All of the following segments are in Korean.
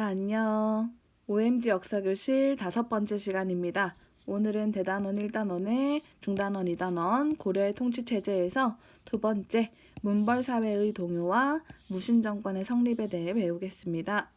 안녕. OMG 역사교실 5번째 시간입니다. 오늘은 대단원 1단원의 중단원 2단원 고려의 통치체제에서 두 번째 문벌사회의 동요와 무신정권의 성립에 대해 배우겠습니다.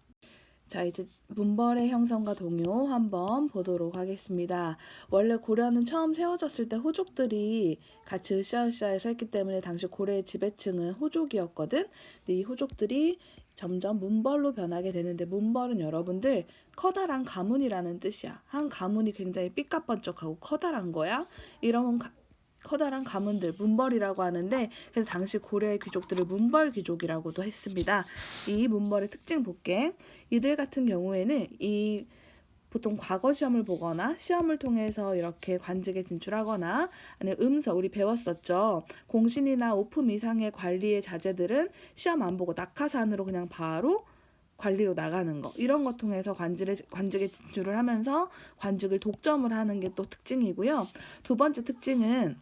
자, 이제 문벌의 형성과 동요 한번 보도록 하겠습니다. 원래 고려는 처음 세워졌을 때 호족들이 같이 으쌰으쌰해서 했기 때문에 당시 고려의 지배층은 호족이었거든. 근데 이 호족들이 점점 문벌로 변하게 되는데, 문벌은 여러분들 커다란 가문이라는 뜻이야. 한 가문이 굉장히 삐까뻔쩍하고 커다란 거야. 이런 커다란 가문들 문벌이라고 하는데, 그래서 당시 고려의 귀족들을 문벌 귀족이라고도 했습니다. 이 문벌의 특징 볼게. 이들 같은 경우에는 보통 과거 시험을 보거나 시험을 통해서 이렇게 관직에 진출하거나, 아니면 음서 우리 배웠었죠. 공신이나 오품 이상의 관리의 자제들은 시험 안 보고 낙하산으로 그냥 바로 관리로 나가는 거, 이런 것 통해서 관직에 진출을 하면서 관직을 독점을 하는 게 또 특징이고요. 두 번째 특징은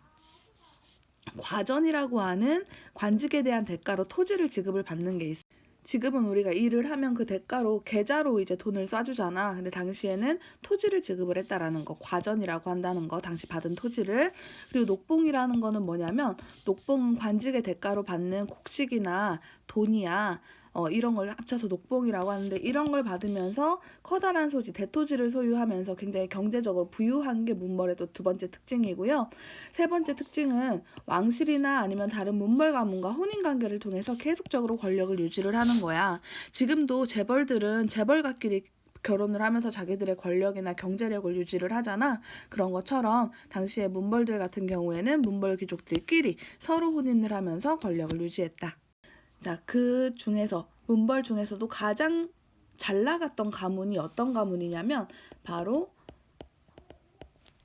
과전이라고 하는 관직에 대한 대가로 토지를 지급을 받는 게 있어요. 지금은 우리가 일을 하면 그 대가로 계좌로 이제 돈을 쏴주잖아. 근데 당시에는 토지를 지급을 했다라는 거, 과전이라고 한다는 거, 당시 받은 토지를. 그리고 녹봉이라는 거는 뭐냐면, 녹봉은 관직의 대가로 받는 곡식이나 돈이야. 이런 걸 합쳐서 녹봉이라고 하는데, 이런 걸 받으면서 커다란 소지, 대토지를 소유하면서 굉장히 경제적으로 부유한 게 문벌의 또 두 번째 특징이고요. 세 번째 특징은 왕실이나 아니면 다른 문벌 가문과 혼인관계를 통해서 계속적으로 권력을 유지를 하는 거야. 지금도 재벌들은 재벌가끼리 결혼을 하면서 자기들의 권력이나 경제력을 유지를 하잖아. 그런 것처럼 당시의 문벌들 같은 경우에는 문벌 귀족들끼리 서로 혼인을 하면서 권력을 유지했다. 자, 그 중에서 문벌 중에서도 가장 잘 나갔던 가문이 어떤 가문이냐면 바로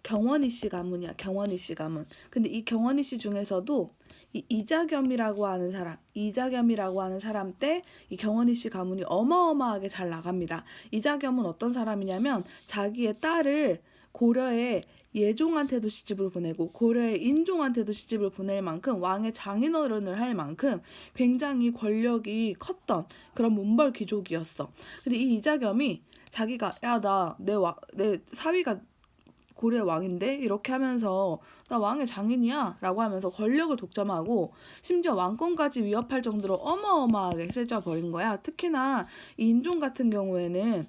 경원이 씨 가문이야. 경원이 씨 가문. 근데 이 경원이 씨 중에서도 이자겸이라고 하는 사람 때 이 경원이 씨 가문이 어마어마하게 잘 나갑니다. 이자겸은 어떤 사람이냐면 자기의 딸을 고려의 예종한테도 시집을 보내고 고려의 인종한테도 시집을 보낼 만큼, 왕의 장인어른을 할 만큼 굉장히 권력이 컸던 그런 문벌 귀족이었어. 근데 이 이자겸이 자기가 내 사위가 고려의 왕인데 이렇게 하면서 나 왕의 장인이야 라고 하면서 권력을 독점하고 심지어 왕권까지 위협할 정도로 어마어마하게 세져버린 거야. 특히나 이 인종 같은 경우에는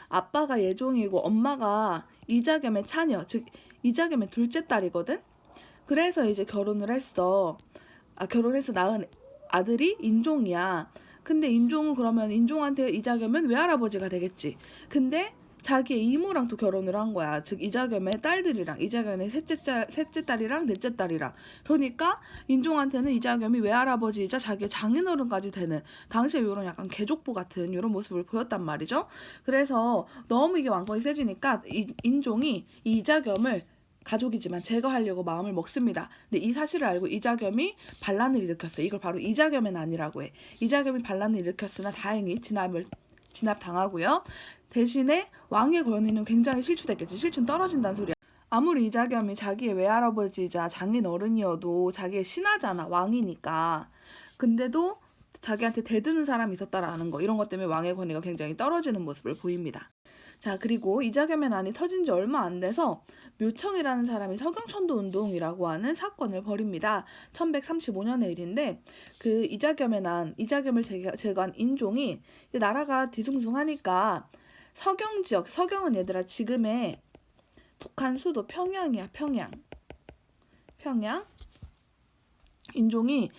아빠가 예종이고 엄마가 이자겸의 차녀, 즉 이자겸의 둘째 딸이거든. 그래서 이제 결혼해서 낳은 아들이 인종이야. 근데 인종은, 그러면 인종한테 이자겸은 외할아버지가 되겠지. 근데 자기의 이모랑 또 결혼을 한 거야. 즉 이자겸의 딸들이랑, 이자겸의 셋째 딸이랑 넷째 딸이랑. 그러니까 인종한테는 이자겸이 외할아버지이자 자기의 장인어른까지 되는, 당시에 이런 약간 개족보 같은 이런 모습을 보였단 말이죠. 그래서 너무 이게 왕권이 세지니까 인종이 이 이자겸을 가족이지만 제거하려고 마음을 먹습니다. 근데 이 사실을 알고 이자겸이 반란을 일으켰어. 이걸 바로 이자겸의 난이라고 해. 이자겸이 반란을 일으켰으나 다행히 진압당하고요. 대신에 왕의 권위는 굉장히 실추됐겠지. 실추는 떨어진다는 소리야. 아무리 이자겸이 자기의 외할아버지이자 장인어른이어도 자기의 신하잖아. 왕이니까. 근데도 자기한테 대드는 사람이 있었다라는 거, 이런 것 때문에 왕의 권위가 굉장히 떨어지는 모습을 보입니다. 자, 그리고 이자겸의 난이 터진 지 얼마 안 돼서 묘청이라는 사람이 서경천도 운동이라고 하는 사건을 벌입니다. 1135년의 일인데, 그 이자겸을 제거한 인종이 이제 나라가 뒤숭숭하니까 서경 지역, 서경은 얘들아 지금의 북한 수도 평양이야. 평양. 인종이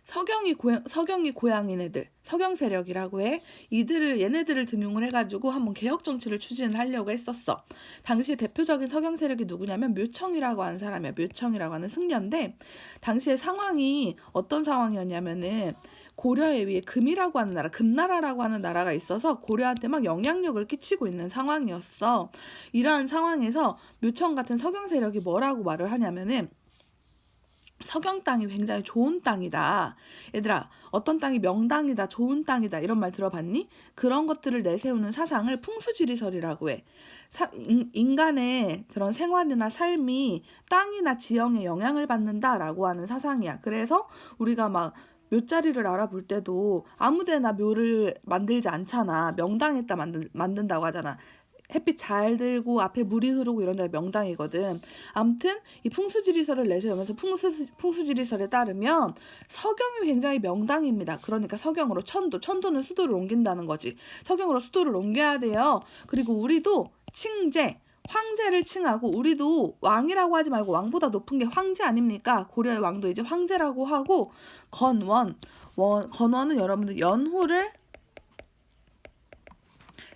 서경이 고향인 애들, 서경 세력이라고 해. 얘네들을 등용을 해가지고 한번 개혁 정치를 추진을 하려고 했었어. 당시에 대표적인 서경 세력이 누구냐면 묘청이라고 하는 사람이야. 묘청이라고 하는 승려인데, 당시의 상황이 어떤 상황이었냐면은 고려에 위에 금이라고 하는 나라, 금나라라고 하는 나라가 있어서 고려한테 막 영향력을 끼치고 있는 상황이었어. 이러한 상황에서 묘청 같은 서경 세력이 뭐라고 말을 하냐면은, 서경 땅이 굉장히 좋은 땅이다. 얘들아, 어떤 땅이 명당이다, 좋은 땅이다, 이런 말 들어봤니? 그런 것들을 내세우는 사상을 풍수지리설이라고 해. 인간의 그런 생활이나 삶이 땅이나 지형에 영향을 받는다라고 하는 사상이야. 그래서 우리가 막 묘자리를 알아볼 때도 아무데나 묘를 만들지 않잖아. 명당에다 만든다고 하잖아. 햇빛 잘 들고 앞에 물이 흐르고 이런 데가 명당이거든. 아무튼 이 풍수지리설을 내세우면서 풍수지리설에 따르면 서경이 굉장히 명당입니다. 그러니까 서경으로 천도는 수도를 옮긴다는 거지. 서경으로 수도를 옮겨야 돼요. 그리고 우리도 칭제, 황제를 칭하고, 우리도 왕이라고 하지 말고 왕보다 높은 게 황제 아닙니까? 고려의 왕도 이제 황제라고 하고, 건원은 여러분들 연호를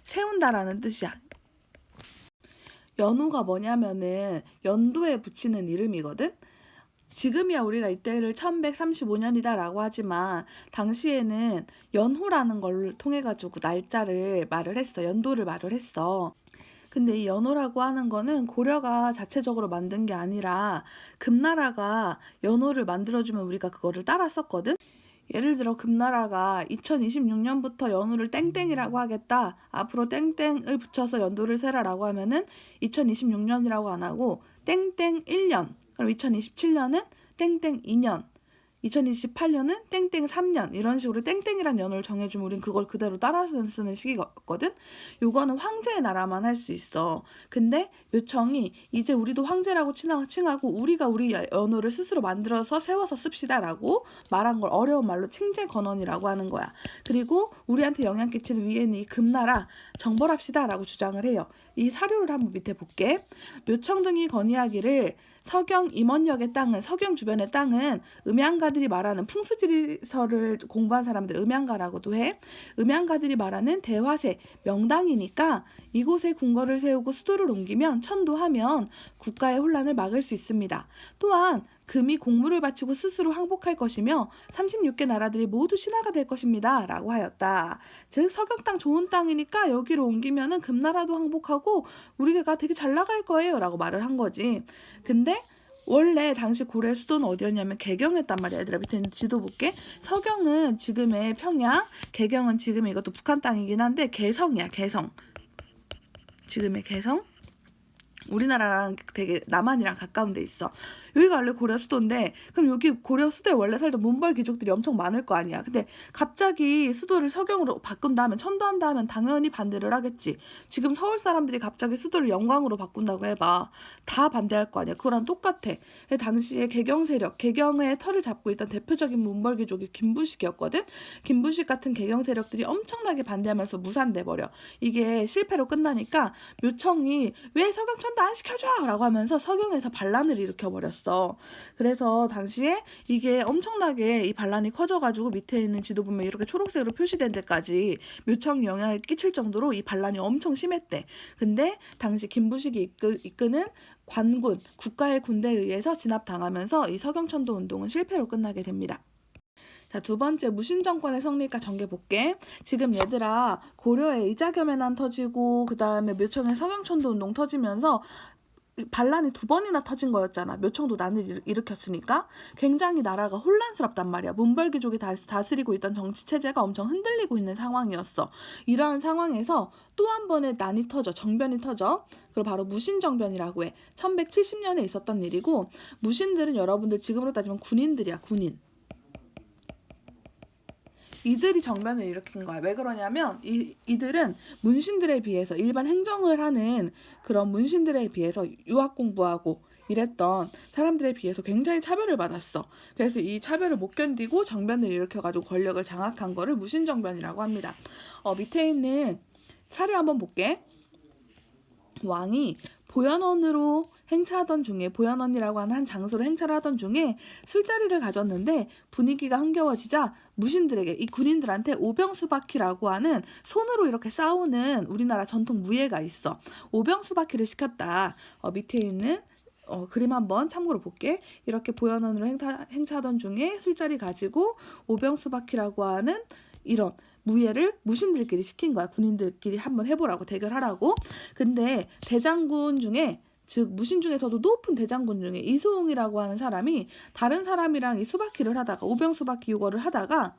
세운다라는 뜻이야. 연호가 뭐냐면은 연도에 붙이는 이름이거든. 지금이야 우리가 이때를 1135년이다 라고 하지만 당시에는 연호라는 걸 통해 가지고 날짜를 말을 했어. 연도를 말을 했어. 근데 이 연호라고 하는 거는 고려가 자체적으로 만든 게 아니라 금나라가 연호를 만들어주면 우리가 그거를 따라 썼거든. 예를 들어 금나라가 2026년부터 연호를 땡땡이라고 하겠다. 앞으로 땡땡을 붙여서 연도를 세라라고 하면은 2026년이라고 안 하고 땡땡 1년. 그럼 2027년은 땡땡 2년. 2028년은 땡땡 3년 이런 식으로 땡땡이란 연호를 정해주면 우린 그걸 그대로 따라서 쓰는 시기거든. 요거는 황제의 나라만 할 수 있어. 근데 묘청이 이제 우리도 황제라고 칭하고 우리가 우리 연호를 스스로 만들어서 세워서 씁시다 라고 말한 걸 어려운 말로 칭제건언이라고 하는 거야. 그리고 우리한테 영향 끼치는 위에 있는 이 금나라 정벌합시다 라고 주장을 해요. 이 사료를 한번 밑에 볼게. 묘청 등이 건의하기를 서경 임원역의 땅은, 서경 주변의 땅은 음양가들이 말하는, 풍수지리설을 공부한 사람들 음양가라고도 해. 음양가들이 말하는 대화세 명당이니까 이곳에 궁궐을 세우고 수도를 옮기면 천도하면 국가의 혼란을 막을 수 있습니다. 또한 금이 공물을 바치고 스스로 항복할 것이며 36개 나라들이 모두 신하가 될 것입니다 라고 하였다. 즉 서경 땅 좋은 땅이니까 여기로 옮기면은 금나라도 항복하고 우리가 되게 잘 나갈 거예요 라고 말을 한 거지. 근데 원래 당시 고려의 수도는 어디였냐면 개경이었단 말이야. 얘들아 밑에 있는 지도 볼게. 서경은 지금의 평양, 개경은 지금 이것도 북한 땅이긴 한데 개성이야. 개성. 지금의 개성. 우리나라랑 되게 남한이랑 가까운 데 있어. 여기가 원래 고려 수도인데 그럼 여기 고려 수도에 원래 살던 문벌 귀족들이 엄청 많을 거 아니야. 근데 갑자기 수도를 서경으로 바꾼다 하면, 천도한다 하면 당연히 반대를 하겠지. 지금 서울 사람들이 갑자기 수도를 영광으로 바꾼다고 해봐. 다 반대할 거 아니야. 그거랑 똑같아. 당시에 개경 세력, 개경의 털을 잡고 있던 대표적인 문벌 귀족이 김부식이었거든. 김부식 같은 개경 세력들이 엄청나게 반대하면서 무산돼 버려. 이게 실패로 끝나니까 묘청이 왜 서경 천도 안 시켜줘! 라고 하면서 서경에서 반란을 일으켜버렸어. 그래서 당시에 이게 엄청나게 이 반란이 커져가지고 밑에 있는 지도 보면 이렇게 초록색으로 표시된 데까지 묘청이 영향을 끼칠 정도로 이 반란이 엄청 심했대. 근데 당시 김부식이 이끄는 관군, 국가의 군대에 의해서 진압당하면서 이 서경천도 운동은 실패로 끝나게 됩니다. 자, 두 번째 무신정권의 성립과 전개 볼게. 지금 얘들아 고려의 이자겸해난 터지고 그 다음에 묘청의 서경천도 운동 터지면서 반란이 두 번이나 터진 거였잖아. 묘청도 난을 일으켰으니까 굉장히 나라가 혼란스럽단 말이야. 문벌귀족이 다스리고 있던 정치체제가 엄청 흔들리고 있는 상황이었어. 이러한 상황에서 또 한 번의 난이 터져, 정변이 터져. 그걸 바로 무신정변이라고 해. 1170년에 있었던 일이고, 무신들은 여러분들 지금으로 따지면 군인들이야. 군인. 이들이 정변을 일으킨 거야. 왜 그러냐면 이들은 문신들에 비해서, 일반 행정을 하는 그런 문신들에 비해서 유학 공부하고 이랬던 사람들에 비해서 굉장히 차별을 받았어. 그래서 이 차별을 못 견디고 정변을 일으켜가지고 권력을 장악한 거를 무신정변이라고 합니다. 밑에 있는 사료 한번 볼게. 왕이 보현원으로 행차하던 중에, 보현원이라고 하는 한 장소로 행차를 하던 중에 술자리를 가졌는데 분위기가 흥겨워지자 무신들에게, 이 군인들한테 오병수바퀴라고 하는 손으로 이렇게 싸우는 우리나라 전통 무예가 있어. 오병수바퀴를 시켰다. 밑에 있는 그림 한번 참고로 볼게. 이렇게 보현원으로 행차하던 중에 술자리 가지고 오병수바퀴라고 하는 이런 무예를 무신들끼리 시킨 거야. 군인들끼리 한번 해보라고, 대결하라고. 근데 대장군 중에, 즉 무신 중에서도 높은 대장군 중에 이소홍이라고 하는 사람이 다른 사람이랑 이 수바퀴를 하다가, 오병수바퀴 요거를 하다가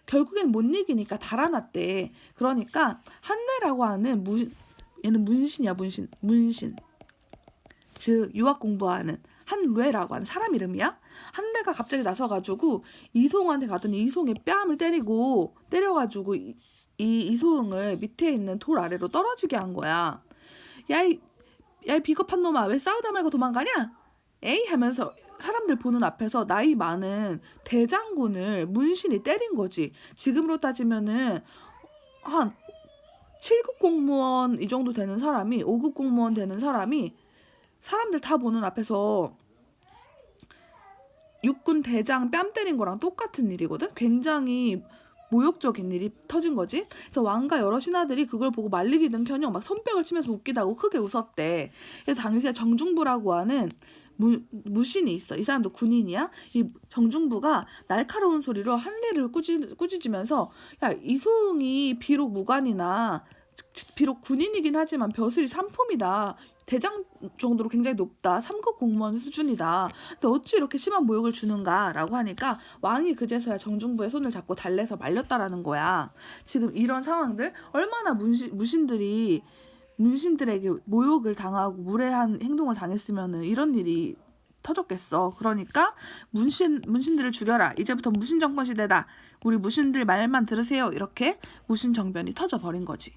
결국엔 못 이기니까 달아났대. 그러니까 한뇌라고 하는 얘는 문신이야. 문신. 즉 유학 공부하는 한뢰라고 하는 사람 이름이야. 한뢰가 갑자기 나서가지고 이소웅한테 가더니 이소웅의 뺨을 때려가지고 이소웅을 밑에 있는 돌 아래로 떨어지게 한 거야. 야 이 비겁한 놈아, 왜 싸우다 말고 도망가냐? 에이 하면서 사람들 보는 앞에서 나이 많은 대장군을 문신이 때린 거지. 지금으로 따지면은 한 7급 공무원 이 정도 되는 사람이, 5급 공무원 되는 사람이 사람들 다 보는 앞에서 육군 대장 뺨 때린 거랑 똑같은 일이거든. 굉장히 모욕적인 일이 터진 거지. 그래서 왕과 여러 신하들이 그걸 보고 말리기는 커녕 막 손뼉을 치면서 웃기다고 크게 웃었대. 그래서 당시에 정중부라고 하는 무신이 있어. 이 사람도 군인이야. 이 정중부가 날카로운 소리로 한례를 꾸짖으면서, 야, 이소웅이 비록 무관이나 비록 군인이긴 하지만 벼슬이 삼품이다. 대장 정도로 굉장히 높다. 3급 공무원 수준이다. 근데 어찌 이렇게 심한 모욕을 주는가? 라고 하니까 왕이 그제서야 정중부의 손을 잡고 달래서 말렸다라는 거야. 지금 이런 상황들, 얼마나 문신들에게 모욕을 당하고 무례한 행동을 당했으면 이런 일이 터졌겠어. 그러니까 문신들을 죽여라. 이제부터 무신 정권 시대다. 우리 무신들 말만 들으세요. 이렇게 무신 정변이 터져버린 거지.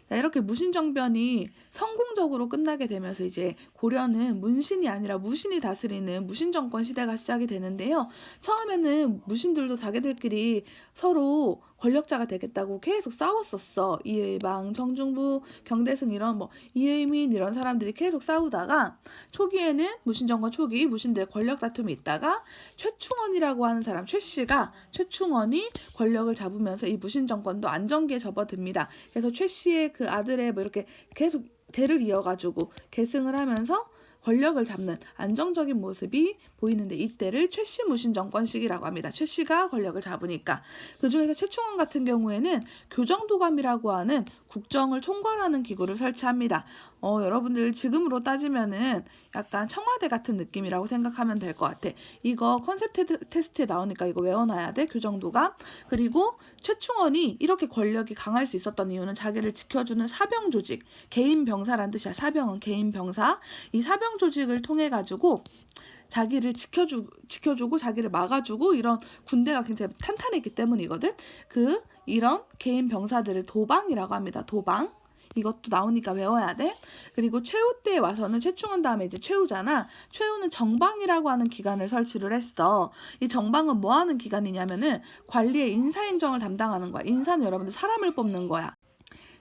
자, 이렇게 무신정변이 성공적으로 끝나게 되면서 이제 고려는 문신이 아니라 무신이 다스리는 무신정권 시대가 시작이 되는데요. 처음에는 무신들도 자기들끼리 서로 권력자가 되겠다고 계속 싸웠었어. 이의방, 정중부, 경대승 이런 이의민 이런 사람들이 계속 싸우다가 초기에는 무신정권 초기 무신들의 권력 다툼이 있다가 최충원이라고 하는 사람, 최충원이 권력을 잡으면서 이 무신정권도 안정기에 접어듭니다. 그래서 최 씨의 그 아들의 이렇게 계속 대를 이어가지고 계승을 하면서 권력을 잡는 안정적인 모습이 보이는데, 이때를 최씨 무신 정권 시기라고 합니다. 최 씨가 권력을 잡으니까. 그중에서 최충원 같은 경우에는 교정도감이라고 하는 국정을 총괄하는 기구를 설치합니다. 여러분들 지금으로 따지면은 약간 청와대 같은 느낌이라고 생각하면 될 것 같아. 이거 컨셉 테스트에 나오니까 이거 외워놔야 돼. 교정도감. 그리고 최충원이 이렇게 권력이 강할 수 있었던 이유는 자기를 지켜주는 사병 조직, 개인 병사란 뜻이야. 사병은 개인 병사. 이 사병 조직을 통해 가지고 자기를 지켜주고 자기를 막아주고 이런 군대가 굉장히 탄탄했기 때문이거든. 이런 개인 병사들을 도방이라고 합니다. 도방. 이것도 나오니까 외워야 돼. 그리고 최후 때에 와서는 최충원 다음에 이제 최후잖아. 최후는 정방이라고 하는 기관을 설치를 했어. 이 정방은 뭐 하는 기관이냐면은 관리의 인사행정을 담당하는 거야. 인사는 여러분들 사람을 뽑는 거야.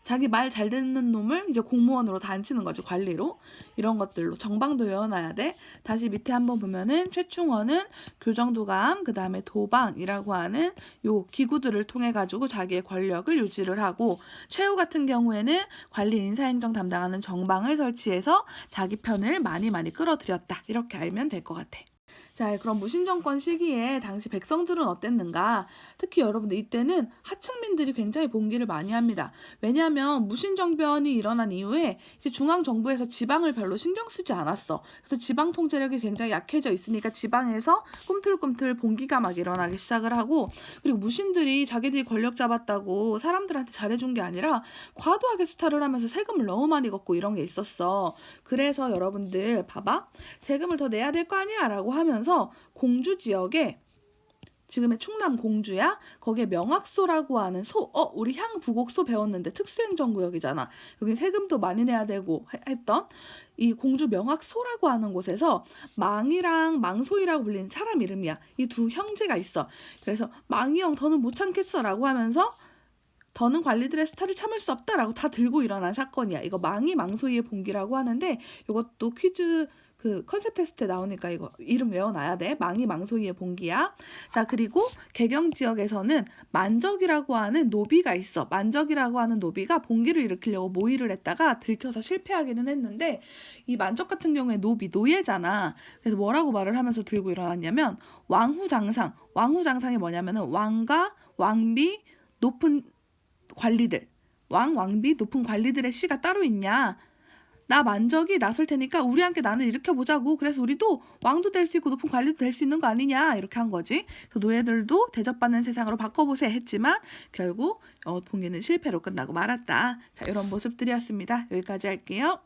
자기 말 잘 듣는 놈을 이제 공무원으로 다 앉히는 거지, 관리로. 이런 것들로 정방도 외워놔야 돼. 다시 밑에 한번 보면은 최충원은 교정도감, 그 다음에 도방이라고 하는 요 기구들을 통해 가지고 자기의 권력을 유지를 하고, 최후 같은 경우에는 관리 인사행정 담당하는 정방을 설치해서 자기 편을 많이 끌어들였다. 이렇게 알면 될 것 같아. 자, 그럼 무신정권 시기에 당시 백성들은 어땠는가? 특히 여러분들 이때는 하층민들이 굉장히 봉기를 많이 합니다. 왜냐하면 무신정변이 일어난 이후에 이제 중앙정부에서 지방을 별로 신경 쓰지 않았어. 그래서 지방 통제력이 굉장히 약해져 있으니까 지방에서 꿈틀꿈틀 봉기가 막 일어나기 시작을 하고, 그리고 무신들이 자기들이 권력 잡았다고 사람들한테 잘해준 게 아니라 과도하게 수탈을 하면서 세금을 너무 많이 걷고 이런 게 있었어. 그래서 여러분들 봐봐. 세금을 더 내야 될 거 아니야? 라고 하면서 공주 지역에, 지금의 충남 공주야, 거기에 명학소라고 하는 우리 향부곡소 배웠는데 특수행정구역이잖아. 여기 세금도 많이 내야 되고 했던 이 공주 명학소라고 하는 곳에서 망이랑 망소이라고 불리는 사람 이름이야. 이 두 형제가 있어. 그래서 망이 형 더는 못 참겠어 라고 하면서 더는 관리들의 스타를 참을 수 없다라고 다 들고 일어난 사건이야. 이거 망이 망소이의 봉기라고 하는데, 이것도 퀴즈 컨셉 테스트에 나오니까 이거 이름 외워놔야 돼. 망이 망소이의 봉기야. 자, 그리고 개경 지역에서는 만적이라고 하는 노비가 있어. 만적이라고 하는 노비가 봉기를 일으키려고 모의를 했다가 들켜서 실패하기는 했는데, 이 만적 같은 경우에 노예잖아. 그래서 뭐라고 말을 하면서 들고 일어났냐면 왕후장상이 뭐냐면은 왕과 왕비 높은 관리들, 왕비 높은 관리들의 씨가 따로 있냐? 나 만적이 나설 테니까 우리 함께 난을 일으켜보자고. 그래서 우리도 왕도 될 수 있고 높은 관리도 될 수 있는 거 아니냐, 이렇게 한 거지. 그래서 노예들도 대접받는 세상으로 바꿔보세 했지만 결국 봉기는 실패로 끝나고 말았다. 자, 이런 모습들이었습니다. 여기까지 할게요.